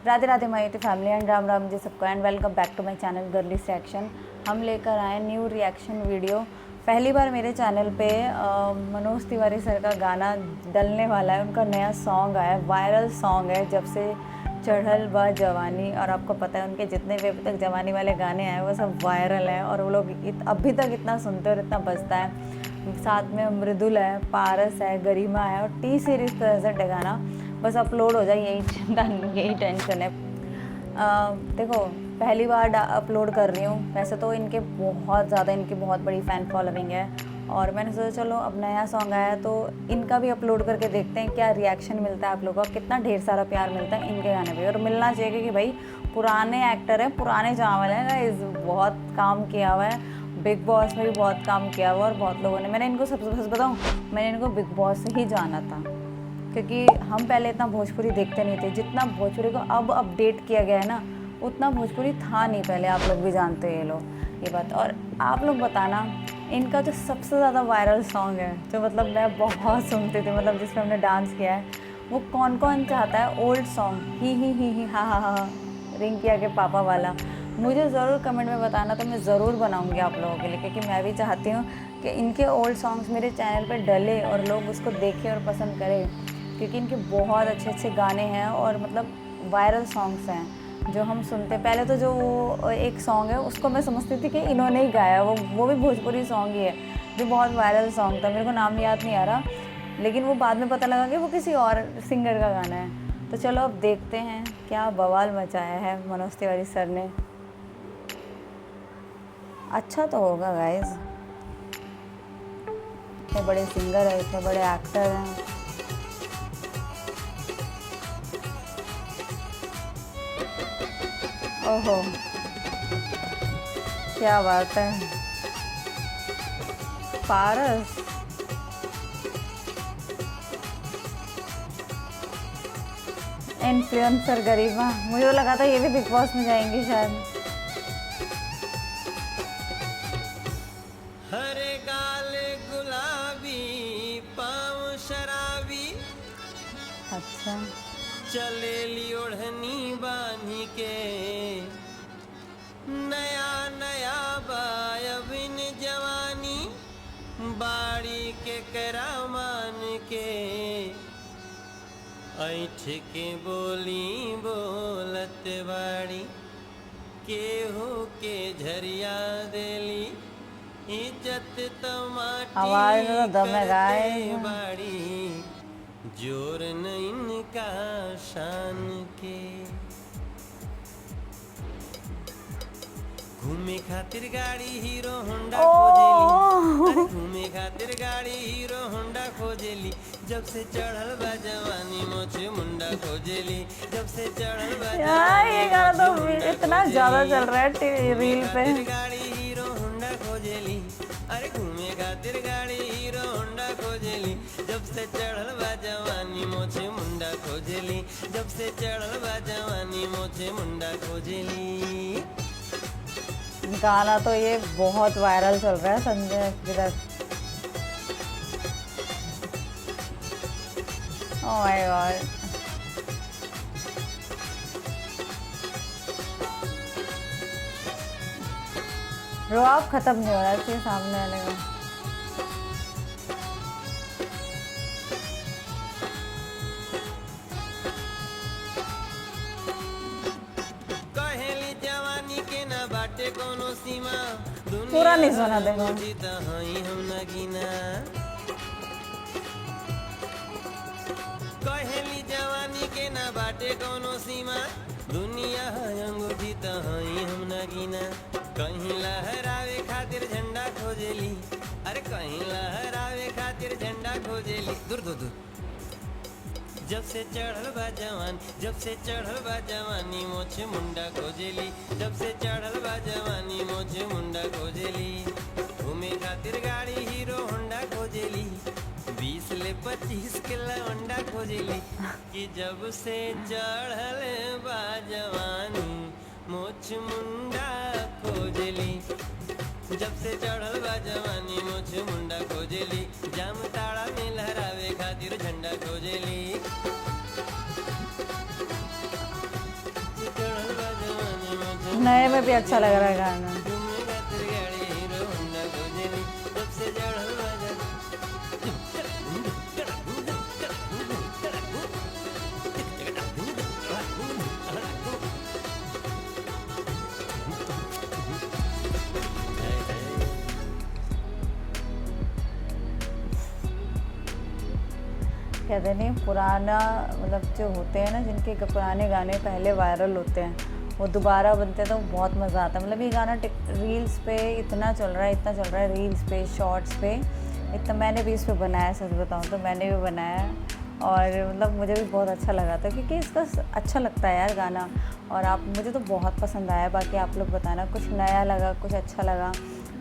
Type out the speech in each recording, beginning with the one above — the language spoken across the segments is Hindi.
Radhe Radhe my YouTube family and Ram Ram ji सबको and welcome back to my channel girly reaction. हम लेकर आए न्यू रिएक्शन वीडियो। पहली बार मेरे चैनल पे मनोज तिवारी सर का गाना डलने वाला है। उनका नया सॉन्ग आया, वायरल सॉन्ग है जब से चढ़ल बा जवानी। और आपको पता है उनके जितने भी अभी तक जवानी वाले गाने आए वो सब वायरल हैं और वो लोग अभी तक इतना सुनते और इतना बजता है। साथ में मृदुल है, पारस है, गरिमा है और टी सीरीज़ प्रेजेंट है गाना। बस अपलोड हो जाए यही चिंता, यही टेंशन है। देखो पहली बार अपलोड कर रही हूँ। वैसे तो इनके बहुत बड़ी फ़ैन फॉलोइंग है और मैंने सोचा चलो अब नया सॉन्ग आया तो इनका भी अपलोड करके देखते हैं क्या रिएक्शन मिलता है आप लोगों का, कितना ढेर सारा प्यार मिलता है इनके गाने पे। और मिलना चाहिए क्योंकि भाई पुराने एक्टर हैं, पुराने चावल हैं गाइस, बहुत काम किया हुआ है। बिग बॉस में भी बहुत काम किया हुआ और बहुत लोगों ने, मैंने इनको सबसे सच बताऊँ, मैंने इनको बिग बॉस से ही जाना था क्योंकि हम पहले इतना भोजपुरी देखते नहीं थे। जितना भोजपुरी को अब अपडेट किया गया है ना उतना भोजपुरी था नहीं पहले। आप लोग भी जानते हैं ये बात। और आप लोग बताना इनका जो सबसे ज़्यादा वायरल सॉन्ग है जो मतलब मैं बहुत सुनती थी, मतलब जिसमें हमने डांस किया है, वो कौन कौन चाहता है? ओल्ड सॉन्ग ही हा हा हा रिंकिया के पापा वाला। मुझे ज़रूर कमेंट में बताना तो मैं ज़रूर बनाऊंगी आप लोगों के लिए, क्योंकि मैं भी चाहती हूँ कि इनके ओल्ड सॉन्ग्स मेरे चैनल पे डले और लोग उसको देखें और पसंद करें, क्योंकि इनके बहुत अच्छे अच्छे गाने हैं और मतलब वायरल सॉन्ग्स हैं जो हम सुनते। पहले तो जो वो एक सॉन्ग है उसको मैं समझती थी कि इन्होंने ही गाया, वो भी भोजपुरी सॉन्ग ही है जो बहुत वायरल सॉन्ग था। मेरे को नाम याद नहीं आ रहा, लेकिन वो बाद में पता लगा कि वो किसी और सिंगर का गाना है। तो चलो अब देखते हैं क्या बवाल मचाया है मनोज तिवारी सर ने। अच्छा तो होगा गाइस, इतने बड़े सिंगर हैं, इतने बड़े एक्टर हैं। ओहो क्या बात है। पारस इन्फ्लुएंसर गरिमा, मुझे तो लगा था ये भी बिग बॉस में जाएंगी शायद। हरे गाल गुलाबी पाँव शराबी, अच्छा चलेली ओढ़नी बांधी के, नया नया बायबिन जवानी, बाड़ी के करामान के, ऐठ के बोली बोलत बाड़ी, केहू के झरिया देली, इज्जत तो आवाज में तो माटी दम है करते गाइस। बाड़ी, जोर न इनका शान के। घूमे खातिर गाड़ी हीरो होंडा खोजेली, अरे घूमे खातिर गाड़ी हीरो होंडा खोजेली, जब से चढ़ल बा जवानी मोछे मुंडा खोजेली, जब से चढ़ल बा यार ये गाना तो इतना ज्यादा चल रहा है रील पे। गाड़ी हीरो होंडा खोजेली, अरे घूमे खातिर गाड़ी हीरो होंडा खोजेली, जब से चढ़ल बा जवानी मोछे मुंडा खोजेली, जब से चढ़ल बा जवानी मोछे मुंडा खोजेली। गाना तो ये बहुत वायरल चल रहा है संजय इधर। ओह माय गॉड, रुआब खत्म नहीं हो रहा है सामने वाले का। कहेली जवानी के ना बाटे कोनो सीमा, पूरा नहीं सुना देखो। जीता हई हम नगीना, कहेली जवानी के ना बाटे कोनो सीमा, दुनिया अंगूठी त हई हम नगीना, कहीं लहरावे खातिर झंडा खोजेली, अरे कहीं लहरावे खातिर झंडा खोजेली, दूर दूर दूर। जब से चढ़ल बा जवान, जब से चढ़ल बा जवानी मोछे मुंडा खोजेली, जब से चढ़ल बा जवानी मोछे मुंडा खोजेली, घूमे खातिर गाड़ी हीरो होंडा खोजेली, 20 ले 25 के लौंडा खोजेली, कि जब से चढ़ल बा जवानी मोछ मुंडा खोजेली, जब से चढ़ल बा जवानी मोछ मुंडा खोजेली, जाम ताड़ा में लहरावे खातिर झंडा खोजेली। नए में भी अच्छा लग रहा है गाना। घूमे खातिर गाड़ी हीरो होंडा खोजेली जब से चढ़ल बाजा कहते नहीं पुराना मतलब जो होते हैं ना, जिनके पुराने गाने पहले वायरल होते हैं वो दोबारा बनते हैं तो बहुत मज़ा आता है। मतलब ये गाना रील्स पे इतना चल रहा है, इतना चल रहा है रील्स पे, शॉर्ट्स पे इतना। मैंने भी इस पे बनाया, सच बताऊँ तो मैंने भी बनाया और मतलब मुझे भी बहुत अच्छा लगा था क्योंकि इसका अच्छा लगता है यार गाना। और आप मुझे तो बहुत पसंद आया। बाकी आप लोग बताना कुछ नया लगा, कुछ अच्छा लगा।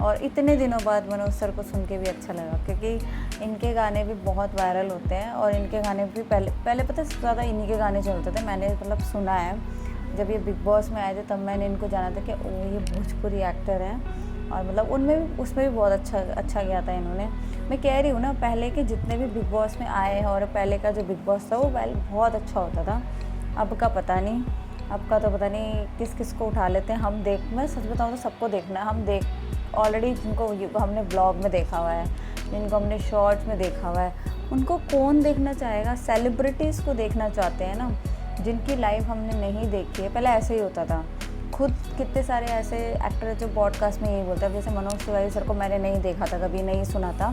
और इतने दिनों बाद मनोज सर को सुन के भी अच्छा लगा क्योंकि इनके गाने भी बहुत वायरल होते हैं और इनके गाने भी पहले पता है ज़्यादा इन्हीं के गाने चलते थे। मैंने मतलब सुना है जब ये बिग बॉस में आए थे तब मैंने इनको जाना था कि ओ ये भोजपुरी एक्टर हैं और मतलब उसमें भी बहुत अच्छा किया था इन्होंने। मैं कह रही हूँ ना, पहले के जितने भी बिग बॉस में आए हैं और पहले का जो बिग बॉस था वो पहले बहुत अच्छा होता था। अब का पता नहीं, अब का तो पता नहीं किस किस को उठा लेते हैं। मैं सच बताऊँ तो सबको देखना है। हम ऑलरेडी जिनको हमने ब्लॉग में देखा हुआ है, जिनको हमने शॉर्ट्स में देखा हुआ है, उनको कौन देखना चाहेगा। सेलिब्रिटीज़ को देखना चाहते हैं ना, जिनकी लाइफ हमने नहीं देखी है। पहले ऐसे ही होता था। खुद कितने सारे ऐसे एक्टर जो पॉडकास्ट में यही बोलते हैं। जैसे मनोज तिवारी सर को मैंने नहीं देखा था, कभी नहीं सुना था।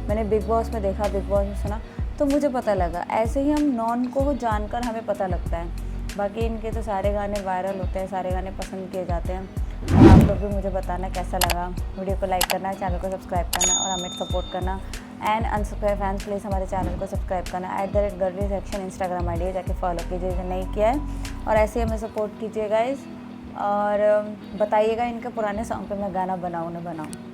मैंने बिग बॉस में देखा, बिग बॉस में सुना तो मुझे पता लगा। ऐसे ही हम नॉन को जानकर हमें पता लगता है। बाकी इनके तो सारे गाने वायरल होते हैं, सारे गाने पसंद किए जाते हैं। और आप लोग भी मुझे बताना कैसा लगा। वीडियो को लाइक करना, चैनल को सब्सक्राइब करना और हमें सपोर्ट करना। एंड अनसब्सक्राइब फैंस प्लीज़ हमारे चैनल को सब्सक्राइब करना। @गर्ली सेक्शन इंस्टाग्राम आईडी है, जाके फॉलो कीजिए जो नहीं किया है। और ऐसे ही हमें सपोर्ट कीजिए गाइस। और बताइएगा इनके पुराने सॉन्ग पे मैं गाना बनाऊँ ना बनाऊँ।